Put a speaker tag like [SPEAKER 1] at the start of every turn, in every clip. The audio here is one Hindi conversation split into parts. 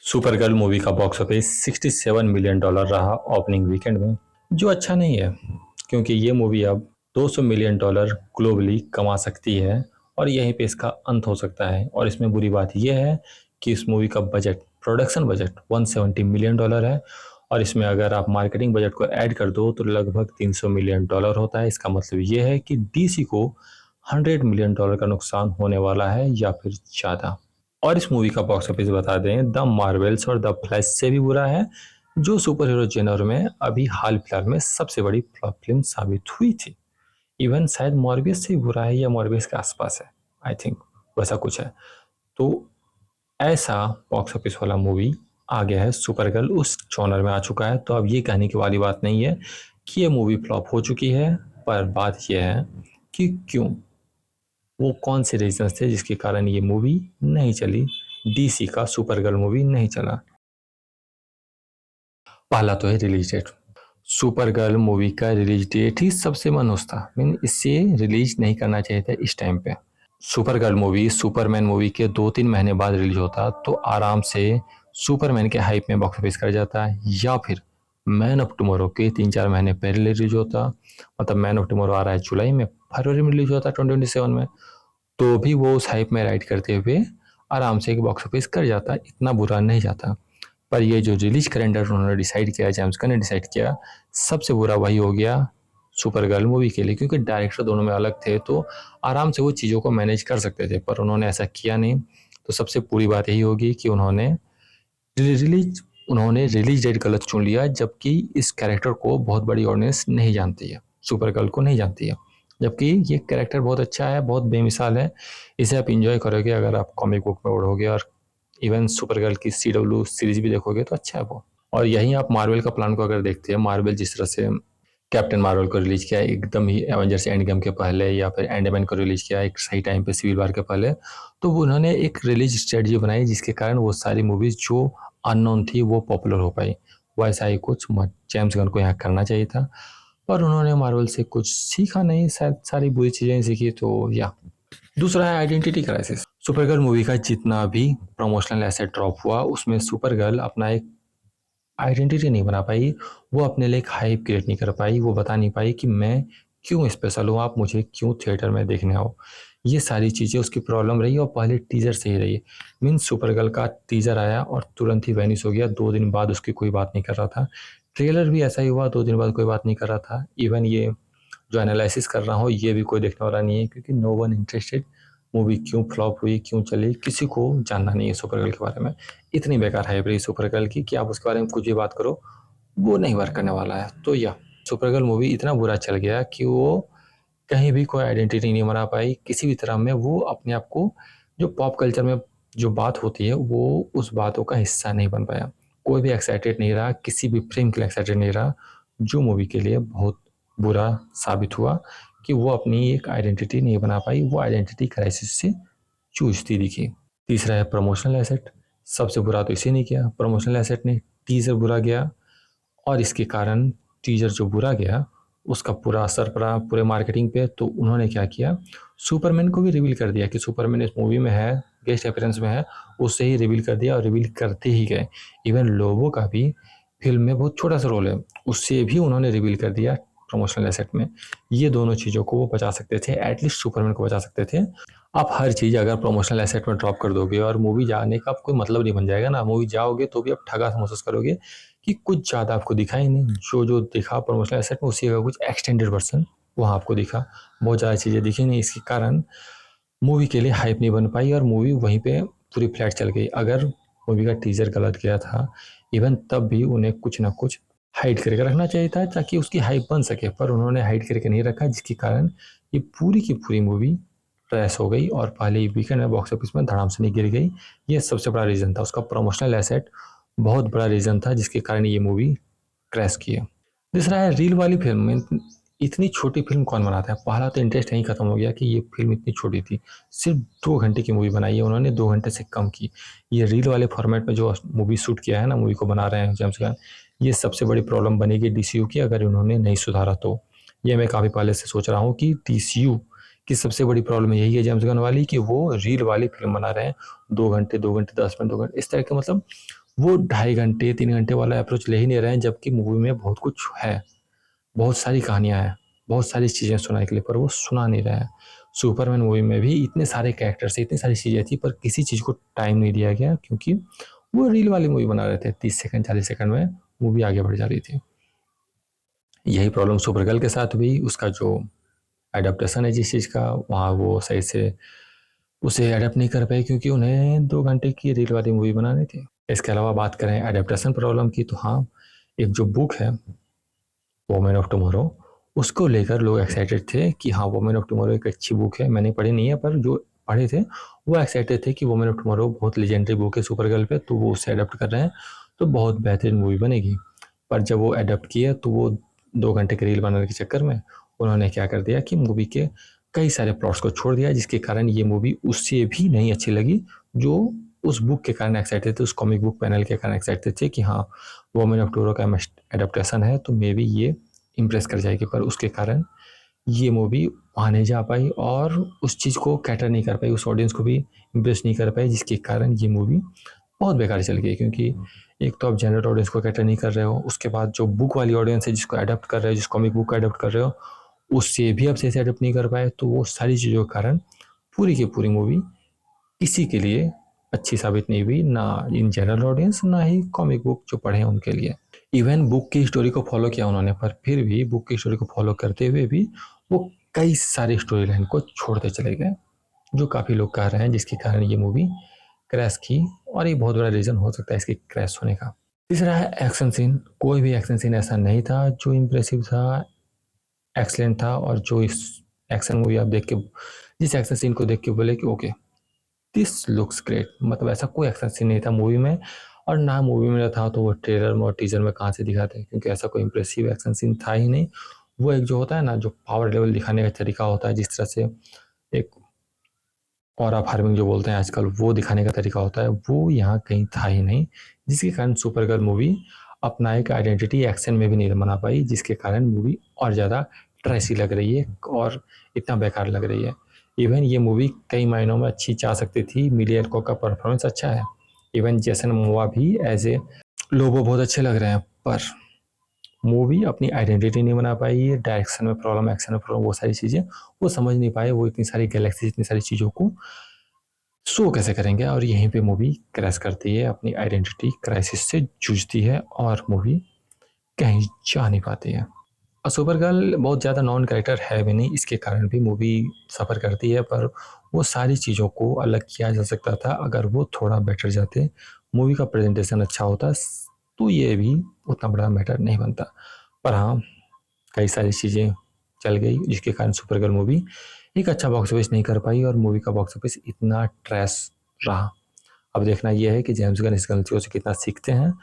[SPEAKER 1] सुपरगर्ल मूवी का बॉक्स ऑफिस $67 मिलियन रहा ओपनिंग वीकेंड में, जो अच्छा नहीं है क्योंकि ये मूवी अब $200 मिलियन ग्लोबली कमा सकती है और यहीं पे इसका अंत हो सकता है। और इसमें बुरी बात यह है कि इस मूवी का प्रोडक्शन बजट $170 मिलियन है और इसमें अगर आप मार्केटिंग बजट को ऐड कर दो तो लगभग $300 मिलियन होता है। इसका मतलब ये है कि डीसी को $100 मिलियन का नुकसान होने वाला है या फिर ज़्यादा। और इस मूवी का बॉक्स ऑफिस बता दें, द मार्वल्स और द फ्लैश से भी बुरा है, जो सुपर हीरो जेनर में अभी हाल फिलहाल में सबसे बड़ी फ्लॉप फिल्म साबित हुई थी। इवन शायद मॉर्बियस से भी बुरा है या मॉर्बियस के आसपास है, आई थिंक वैसा कुछ है। तो ऐसा बॉक्स ऑफिस वाला मूवी आ गया है। सुपरगर्ल उस जॉनर में आ चुका है। तो अब ये कहने की वाली बात नहीं है कि ये मूवी फ्लॉप हो चुकी है, पर बात यह है कि क्यों, वो कौन से रीजंस थे जिसके कारण ये मूवी नहीं चली, डीसी का सुपरगर्ल मूवी नहीं चला। पहला तो है रिलीज डेट। सुपरगर्ल मूवी का रिलीज डेट ही सबसे मनहूस था। मीन इससे रिलीज नहीं करना चाहिए था इस टाइम पे। सुपरगर्ल मूवी सुपरमैन मूवी के 2-3 महीने बाद रिलीज होता तो आराम से सुपरमैन के हाइप में बॉक्स ऑफिस कर जाता, या फिर मैन ऑफ टुमारो के 3-4 महीने पहले रिलीज होता। मतलब मैन ऑफ टुमारो आ रहा है जुलाई में, फरवरी में रिलीज होता 2027 में, तो भी वो उस हाइप में राइड करते हुए आराम से एक बॉक्स ऑफिस कर जाता, इतना बुरा नहीं जाता। पर ये जो रिलीज कैलेंडर उन्होंने डिसाइड किया, जेम्स गन ने डिसाइड किया, सबसे बुरा वही हो गया सुपर गर्ल मूवी के लिए, क्योंकि डायरेक्टर दोनों में अलग थे तो आराम से वो चीज़ों को मैनेज कर सकते थे, पर उन्होंने ऐसा किया नहीं। तो सबसे बुरी बात यही होगी कि उन्होंने रिलीज डेट गलत चुन लिया, जबकि इस कैरेक्टर को बहुत बड़ी ऑडियंस नहीं जानती है, सुपर गर्ल को नहीं जानती है। जबकि ये कैरेक्टर बहुत अच्छा है, बहुत बेमिसाल है, इसे आप इंजॉय करोगे अगर आप कॉमिक बुक में उड़ोगे, और इवन सुपर गर्ल की CW सीरीज भी देखोगे तो अच्छा है वो। और यहीं आप मार्वल का प्लान को अगर देखते हैं, मार्वल जिस तरह से कैप्टन मार्वल को रिलीज किया एकदम ही एवेंजर्स एंड गेम के पहले, या फिर एंडमैन को रिलीज किया एक सही टाइम पे सिविल वार के पहले, तो वो उन्होंने एक रिलीज स्ट्रेटजी बनाई जिसके कारण वो सारी मूवीज जो अननोन थी वो पॉपुलर हो पाई। वैसा ही कुछ जेम्स गन को यहाँ करना चाहिए था, पर उन्होंने मार्वल से कुछ सीखा नहीं, शायद सारी बुरी चीज़ें सीखी। तो या दूसरा है आइडेंटिटी क्राइसिस। सुपरगर्ल मूवी का जितना भी प्रमोशनल एसेट ड्रॉप हुआ, उसमें सुपरगर्ल अपना एक आइडेंटिटी नहीं बना पाई, वो अपने लिए एक हाइप क्रिएट नहीं कर पाई, वो बता नहीं पाई कि मैं क्यों स्पेशल हूँ, आप मुझे क्यों थिएटर में देखने आओ। ये सारी चीज़ें उसकी प्रॉब्लम रही और पहले टीजर से ही रही। मीन्स सुपरगर्ल का टीजर आया और तुरंत ही वैनिश हो गया, 2 दिन बाद उसकी कोई बात नहीं कर रहा था। ट्रेलर भी ऐसा ही हुआ, 2 दिन बाद कोई बात नहीं कर रहा था। इवन ये जो एनालिसिस कर रहा हूँ ये भी कोई देखने वाला नहीं है, क्योंकि नो वन इंटरेस्टेड। मूवी क्यों फ्लॉप हुई, क्यों चली, किसी को जानना नहीं है सुपरगर्ल के बारे में। इतनी बेकार हाइप रही सुपरगर्ल की कि आप उसके बारे में कुछ भी बात करो वो नहीं वर्क करने वाला है। तो या सुपरगर्ल मूवी इतना बुरा चल गया कि वो कहीं भी कोई आइडेंटिटी नहीं बना पाई, किसी भी तरह में वो अपने आप को, जो पॉप कल्चर में जो बात होती है वो उस बातों का हिस्सा नहीं बन पाया। कोई भी एक्साइटेड नहीं रहा, किसी भी फिल्म के लिए एक्साइटेड नहीं रहा, जो मूवी के लिए बहुत बुरा साबित हुआ कि वो अपनी एक आइडेंटिटी नहीं बना पाई, वो आइडेंटिटी क्राइसिस से जूझती दिखी। तीसरा है प्रमोशनल एसेट। सबसे बुरा तो इसी ने किया, प्रमोशनल एसेट ने। टीजर बुरा गया और इसके कारण टीजर जो बुरा गया उसका पूरा असर पड़ा पूरे मार्केटिंग पे। तो उन्होंने क्या किया, सुपरमैन को भी रिवील कर दिया कि सुपरमैन इस मूवी में है, गेस्ट अपीयरेंस में है, उससे ही रिवील कर दिया और रिवील करते ही गए। इवन लोबो का भी फिल्म में बहुत छोटा सा रोल है, उससे भी उन्होंने रिवील कर दिया प्रमोशनल एसेट में। ये दोनों चीज़ों को वो बचा सकते थे, एटलीस्ट सुपरमैन को बचा सकते थे। आप हर चीज़ अगर प्रमोशनल एसेट में ड्रॉप कर दोगे और मूवी जाने का कोई मतलब नहीं बन जाएगा ना, मूवी जाओगे तो भी आप ठगा सा महसूस करोगे कि कुछ ज़्यादा आपको दिखा ही नहीं। जो जो दिखा प्रमोशनल एसेट में उसी का कुछ एक्सटेंडेड वर्जन वहाँ आपको दिखा, बहुत ज़्यादा चीज़ें दिखी नहीं। इसके कारण मूवी के लिए हाइप नहीं बन पाई और मूवी वहीं पे पूरी फ्लैट चल गई। अगर मूवी का टीजर गलत गया था इवन तब भी उन्हें कुछ ना कुछ हाइड करके रखना चाहिए था ताकि उसकी हाइप बन सके, पर उन्होंने हाइड करके नहीं रखा, जिसके कारण ये पूरी की पूरी मूवी क्रैश हो गई और पहले ही वीकेंड में बॉक्स ऑफिस में धड़ाम से नहीं गिर गई। ये सबसे बड़ा रीज़न था, उसका प्रमोशनल एसेट बहुत बड़ा रीज़न था जिसके कारण ये मूवी क्रैश की है। दूसरा है रील वाली फिल्म में, इतनी छोटी फिल्म कौन बनाता है। पहला तो इंटरेस्ट यहीं खत्म हो गया कि ये फिल्म इतनी छोटी थी, सिर्फ 2 घंटे की मूवी बनाई है उन्होंने, 2 घंटे से कम की। ये रील वाले फॉर्मेट में जो मूवी शूट किया है ना, मूवी को बना रहे हैं जेम्स गन, ये सबसे बड़ी प्रॉब्लम बनेगी DCU की अगर उन्होंने नहीं सुधारा तो। ये मैं काफ़ी पहले से सोच रहा हूँ कि DCU की सबसे बड़ी प्रॉब्लम यही है जेम्स गन वाली, कि वो रील वाली फिल्म बना रहे हैं। 2 घंटे 2 घंटे 10 मिनट 2 घंटे इस तरह के, मतलब वो 2.5 घंटे 3 घंटे वाला अप्रोच ले ही नहीं रहे हैं, जबकि मूवी में बहुत कुछ है, बहुत सारी कहानियाँ हैं, बहुत सारी चीज़ें सुनाने के लिए, पर वो सुना नहीं रहे हैं। सुपरमैन मूवी में भी इतने सारे कैरेक्टर्स, इतनी सारी चीज़ें थी, पर किसी चीज़ को टाइम नहीं दिया गया, क्योंकि वो रील वाली मूवी बना रहे थे। 30 सेकंड 40 सेकंड में मूवी आगे बढ़ जा रही थी। यही प्रॉब्लम सुपरगर्ल के साथ हुई। उसका जो एडेप्टेशन है जिस चीज़ का, वहाँ वो सही से उसे एडेप्ट नहीं कर पाई, क्योंकि उन्हें 2 घंटे की रील वाली मूवी बनानी थी। इसके अलावा बात करें एडेप्टेशन प्रॉब्लम की, तो हाँ, एक जो बुक है वोमेन ऑफ टुमारो, उसको लेकर लोग एक्साइटेड थे कि हाँ, वोमेन ऑफ टुमारो एक अच्छी बुक है। मैंने पढ़ी नहीं है, पर जो पढ़े थे वो एक्साइटेड थे कि वोमेन ऑफ टुमारो बहुत लेजेंडरी बुक है सुपरगर्ल पे, तो वो उसे अडेप्ट कर रहे हैं तो बहुत बेहतरीन मूवी बनेगी। पर जब वो अडेप्ट किया तो वो 2 घंटे की रील बनाने के चक्कर में उन्होंने क्या कर दिया कि मूवी के कई सारे प्लॉट्स को छोड़ दिया, जिसके कारण ये मूवी उससे भी नहीं अच्छी लगी जो उस बुक के कारण एक्साइटेड थे, उस कॉमिक बुक पैनल के कारण एक्साइटेड थे कि हाँ, वोमेन ऑफ टुमारो का एडेप्टेशन है तो मे बी ये इम्प्रेस कर जाएगी। पर उसके कारण ये मूवी वहाँ नहीं जा पाई और उस चीज़ को कैटर नहीं कर पाई, उस ऑडियंस को भी इम्प्रेस नहीं कर पाई, जिसके कारण ये मूवी बहुत बेकार चल गई। क्योंकि एक तो आप जनरल ऑडियंस को कैटर नहीं कर रहे हो, उसके बाद जो बुक वाली ऑडियंस है जिसको अडेप्ट कर रहे हो, जिस कॉमिक बुक को अडेप्ट कर रहे हो, उससे भी आप सही से अडेप्ट नहीं कर पाए, तो वो सारी चीज़ों के कारण पूरी की पूरी मूवी किसी के लिए अच्छी साबित नहीं हुई, ना इन जनरल ऑडियंस ना ही कॉमिक बुक जो पढ़े हैं उनके लिए। इवन बुक की स्टोरी को फॉलो किया उन्होंने, पर फिर भी बुक की स्टोरी को फॉलो करते हुए भी वो कई सारे स्टोरी लाइन को छोड़ते चले गए, जो काफ़ी लोग कह रहे हैं जिसके कारण ये मूवी क्रैश की, और ये बहुत बड़ा रीज़न हो सकता है इसके क्रैश होने का। तीसरा है एक्शन सीन। कोई भी एक्शन सीन ऐसा नहीं था जो इम्प्रेसिव था, एक्सलेंट था, और जो इस एक्शन मूवी आप देख के जिस एक्शन सीन को देख के बोले कि ओके दिस लुक्स ग्रेट, मतलब ऐसा कोई एक्शन सीन नहीं था मूवी में। और ना मूवी में था तो वो ट्रेलर में और टीजर में कहाँ से दिखाते, क्योंकि ऐसा कोई इंप्रेसिव एक्शन सीन था ही नहीं। वो एक जो होता है ना, जो पावर लेवल दिखाने का तरीका होता है, जिस तरह से एक ऑरा फार्मिंग जो बोलते हैं आजकल, वो दिखाने का तरीका होता है, वो यहाँ कहीं था ही नहीं, जिसके कारण सुपरगर्ल मूवी अपना एक आइडेंटिटी एक्शन में भी नहीं बना पाई, जिसके कारण मूवी और ज़्यादा ट्रेसी लग रही है और इतना बेकार लग रही है। इवन ये मूवी कई मायनों में अच्छी जा सकती थी, मिली एर्को का परफॉर्मेंस अच्छा है, इवन जेसन मोमोआ भी एज ए लोबो बहुत अच्छे लग रहे हैं, पर मूवी अपनी आइडेंटिटी नहीं बना पाई, डायरेक्शन में प्रॉब्लम, एक्शन में प्रॉब्लम, वो सारी चीज़ें वो समझ नहीं पाए, वो इतनी सारी गैलेक्सी इतनी सारी चीज़ों को शो कैसे करेंगे, और यहीं पे मूवी क्रैश करती है, अपनी आइडेंटिटी क्राइसिस से जूझती है और मूवी कहीं जा नहीं पाती है। और सुपर गर्ल बहुत ज़्यादा नॉन कैरेक्टर है भी नहीं, इसके कारण भी मूवी सफ़र करती है, पर वो सारी चीज़ों को अलग किया जा सकता था अगर वो थोड़ा बेटर जाते, मूवी का प्रेजेंटेशन अच्छा होता, तो ये भी उतना बड़ा मैटर नहीं बनता। पर हाँ, कई सारी चीज़ें चल गई जिसके कारण सुपर गर्ल मूवी एक अच्छा बॉक्स ऑफिस नहीं कर पाई और मूवी का बॉक्स ऑफिस इतना ट्रैश रहा। अब देखना यह है कि जेम्स गन इस गलतियों से कितना सीखते हैं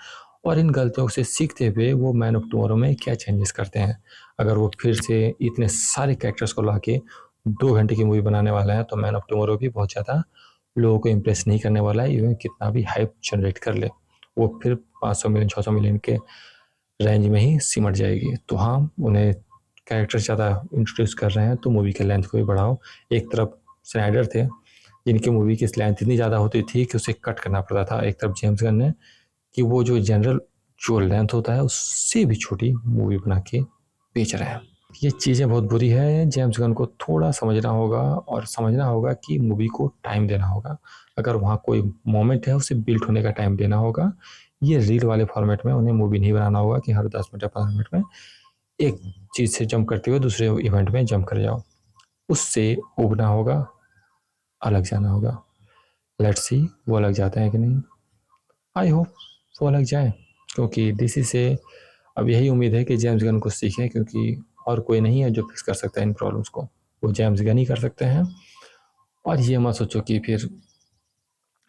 [SPEAKER 1] और इन गलतियों से सीखते हुए वो मैन ऑफ टुमारो में क्या चेंजेस करते हैं। अगर वो फिर से इतने सारे कैरेक्टर्स को ला के 2 घंटे की मूवी बनाने वाला है, तो मैन ऑफ टुमारो भी बहुत ज़्यादा लोगों को इम्प्रेस नहीं करने वाला है, इवन कितना भी हाइप जनरेट कर ले, वो फिर 500 मिलियन 600 मिलियन के रेंज में ही सिमट जाएगी। तो हाँ, उन्हें कैरेक्टर ज़्यादा इंट्रोड्यूस कर रहे हैं तो मूवी के लेंथ को भी बढ़ाओ। एक तरफ स्नाइडर थे जिनकी मूवी की लेंथ इतनी ज़्यादा होती थी कि उसे कट करना पड़ता था, एक तरफ जेम्स गन ने कि वो जो जनरल जो लेंथ होता है उससे भी छोटी मूवी बना के बेच रहे हैं। ये चीज़ें बहुत बुरी है, जेम्स गन को थोड़ा समझना होगा और समझना होगा कि मूवी को टाइम देना होगा। अगर वहाँ कोई मोमेंट है उसे बिल्ड होने का टाइम देना होगा। ये रील वाले फॉर्मेट में उन्हें मूवी नहीं बनाना होगा कि हर 10 मिनट या 15 मिनट में एक चीज़ से जंप करते हुए दूसरे इवेंट में जंप कर जाओ। उससे उगना होगा, अलग जाना होगा। लेट्स सी वो अलग जाते हैं कि नहीं। आई होप वो अलग जाए, क्योंकि डीसी से अब यही उम्मीद है कि जेम्स गन कुछ सीखें, क्योंकि और कोई नहीं है जो फिक्स कर सकता है इन प्रॉब्लम्स को, वो जेम्स गन ही कर सकते हैं। और ये मत सोचो कि फिर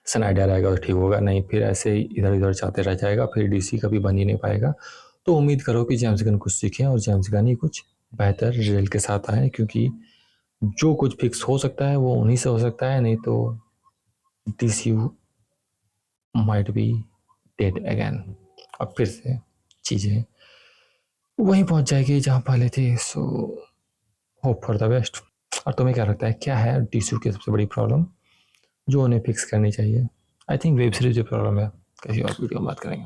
[SPEAKER 1] स्नाइडर आएगा तो ठीक होगा, नहीं, फिर ऐसे ही इधर उधर जाते रह जाएगा, फिर डीसी कभी बन ही नहीं पाएगा। तो उम्मीद करो कि जेम्स गन कुछ सीखें और जेम्स गन ही कुछ बेहतर रिजल्ट के साथ आए, क्योंकि जो कुछ फिक्स हो सकता है वो उन्हीं से हो सकता है, नहीं तो DC might be dead again. अब फिर से चीज़ें वहीं पहुंच जाएगी जहां पहले थी। So hope for the best. और तुम्हें क्या लगता है क्या है डीसी की सबसे बड़ी प्रॉब्लम जो उन्हें फिक्स करनी चाहिए? आई थिंक वेब सीरीज जो प्रॉब्लम है कहीं और वीडियो में बात करेंगे।